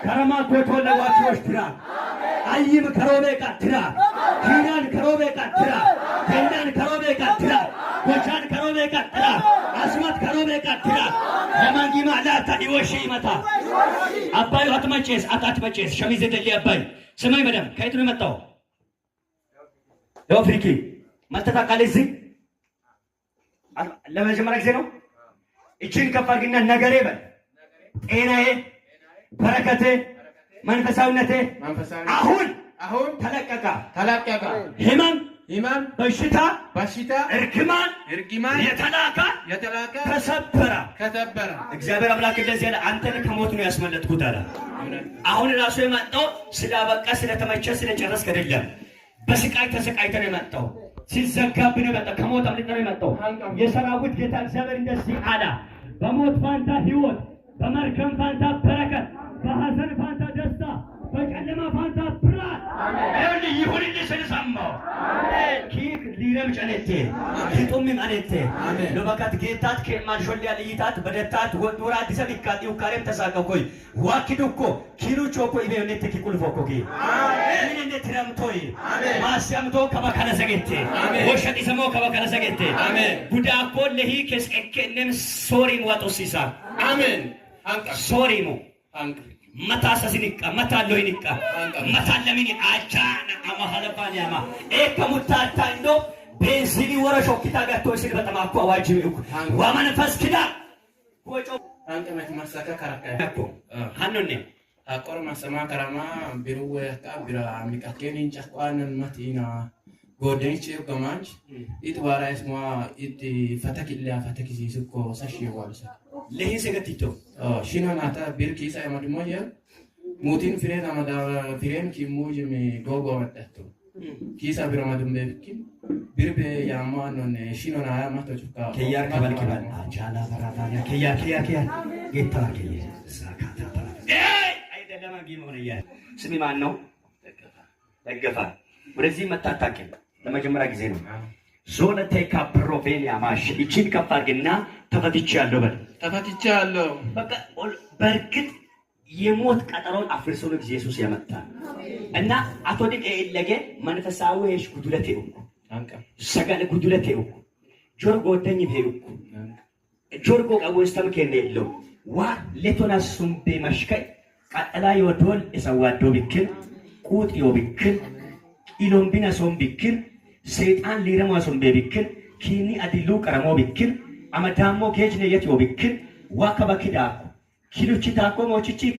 كرما كوتول لواتوش ترى أيم كروبة كترى كيران كروبة كترى جندان كروبة كترى وشان كروبة كترى أسمت كروبة كترى زمان جيما لا تدي وشي متى أباي أتمشيس أتمشيس شميزة اللي أباي سمعي مدام كيتوني متى لو فريكي متى تقاليزي لما جمرك زينو إيشين كفارجنا نجاريبا إيه بركته منفساونته أهون تلاكا همان بشتا إركمان يتلاكا تسبرا እግዚአብሔር አምላክ እንደዚህ ያለ አንተን ከሞት ነው ያስመለጥኩት ታዲያ አሁን ራሱ የመጣው ስለበቃ ስለተመቸ ስለጨረስክ አይደለም በስቃይ ተሰቃይተን የመጣው ሲዘጋብን የመጣው ከሞት አምልጠን የመጣው የሰራዊት ጌታ እግዚአብሔር እንደዚህ አለ በሞት ፋንታ ህይወት በመርገም ፋንታ በረከት በሐዘን ፋንታ ደስታ በጨለማ ፋንታ ብርሃን አሜን ይሁንልኝ ስለሰማው አሜን ኪክ ሊረም ጨነቴ ኪጡም ማለቴ ለበቃት ጌታት ከማልሾል ያለ ይታት በደታት ወዱራ ዲሰቢካዲው ካሬም ተሳቀቆይ ዋኪዱኮ ኪሩቾኮ ይበኔት ኪቁልፎኮ አሜን እንደ ትራምቶይ ማስያምቶ ከበከለ ሰገቴ ወሸቲ ሰሞ ከበከለ ሰገቴ ጉዳኮ ለሂ ከስከከነም ሶሪም ዋጦሲሳ አሜን አንካ ሶሪሙ አንካ متاسسنيكا متالوينيكا متالميني اجانا اما هلبانياما اكموتاتا اندو بنسيني ورشو كيتا غاتوسين بتماكو واجيميكو ومن فسكدا كوچو انت مسكا كراكاكو هانوني اقور مسما كراما بيرويتا بيرا ميكاكينين چقوان متينا godenichi gamanch it wara isma it fatakilla fatakisisuko sashi walsa lehi segatito shino nata birki sa amadmoya mutin firen amada firen ki muje me gogo matato kisa biramadum bekin birbe yama non shino na mato chuka kiyar kabal ajala baratanya kiyar getta kiye sakata para አይደለም ጊሞነያ ስሚ ማን ነው ደገፋ ወደዚህ መታታከ ለመጀመሪያ ጊዜ ነው ዞነ ቴካ ፕሮቬኒያ ማሽ እቺን ከፋርግና ተፈትቻለሁ በቃ በርግጥ የሞት ቀጠሮን አፍርሶ ነው ኢየሱስ ያመጣ እና አቶ ዲቅ ኤለገ መንፈሳዊ ሄሽ ጉዱለቴ አንቀ ሰጋለ ጉዱለቴ ጆርጎ ወደኝ ሄሩ ጆርጎ ቀወስተም ከነለው ዋ ለቶናሱም በመሽከይ ቀጠላ ይወዶል እሰዋዶ ቢክል ቁጥ ይወብክል ኢሎምቢና ሶም ቢክል ሰይጣን ሊረማ ሶም ቢክል ኪኒ አዲሉ ቀረሞ ቢክል አመዳሞ ጌጅነ የት ይወብክል ዋከበክዳኩ ኪሉቺ ታቆ ሞቺቺ